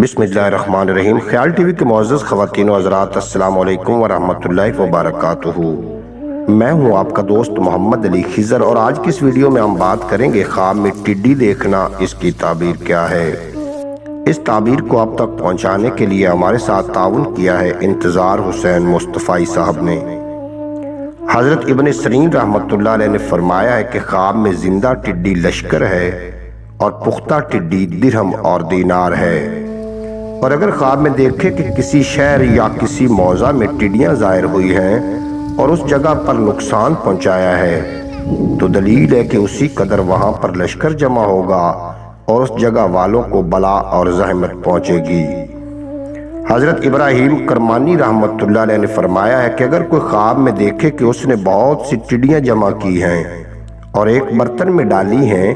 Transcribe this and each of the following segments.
بسم اللہ الرحمن الرحیم۔ خیال ٹی وی کے معزز خواتین و حضرات، السلام علیکم ورحمۃ اللہ وبرکاتہ۔ میں ہوں آپ کا دوست محمد علی خضر، اور آج کی اس ویڈیو میں ہم بات کریں گے خواب میں ٹڈی دیکھنا، اس کی تعبیر کیا ہے۔ اس تعبیر کو آپ تک پہنچانے کے لیے ہمارے ساتھ تعاون کیا ہے انتظار حسین مصطفی صاحب نے۔ حضرت ابن سرین رحمتullah علیہ نے فرمایا ہے کہ خواب میں زندہ ٹڈی لشکر ہے اور پختہ ٹڈی درہم اور دینار ہے، اور اگر خواب میں دیکھے کہ کسی شہر یا کسی موضع میں ٹڈیاں ظاہر ہوئی ہیں اور اس جگہ پر نقصان پہنچایا ہے، تو دلیل ہے کہ اسی قدر وہاں پر لشکر جمع ہوگا اور اس جگہ والوں کو بلا اور زحمت پہنچے گی۔ حضرت ابراہیم کرمانی رحمتullah علیہ نے فرمایا ہے کہ اگر کوئی خواب میں دیکھے کہ اس نے بہت سی ٹڈیاں جمع کی ہیں اور ایک برتن میں ڈالی ہیں،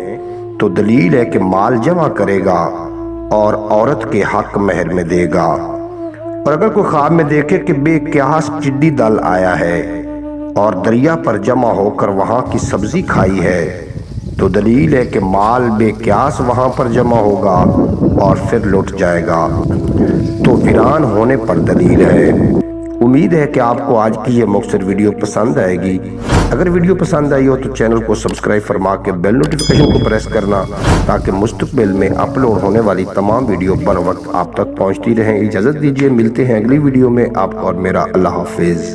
تو دلیل ہے کہ مال جمع کرے گا اور عورت کے حق مہر میں دے گا۔ اور اگر کوئی خواب میں دیکھے کہ بے قیاس ٹڈی دل آیا ہے اور دریا پر جمع ہو کر وہاں کی سبزی کھائی ہے، تو دلیل ہے کہ مال بے قیاس وہاں پر جمع ہوگا اور پھر لٹ جائے گا، تو ویران ہونے پر دلیل ہے۔ امید ہے کہ آپ کو آج کی یہ مختصر ویڈیو پسند آئے گی۔ اگر ویڈیو پسند آئی ہو تو چینل کو سبسکرائب فرما کے بیل نوٹیفیکیشن کو پریس کرنا، تاکہ مستقبل میں اپلوڈ ہونے والی تمام ویڈیو بر وقت آپ تک پہنچتی رہیں۔ اجازت دیجیے، ملتے ہیں اگلی ویڈیو میں۔ آپ اور میرا اللہ حافظ۔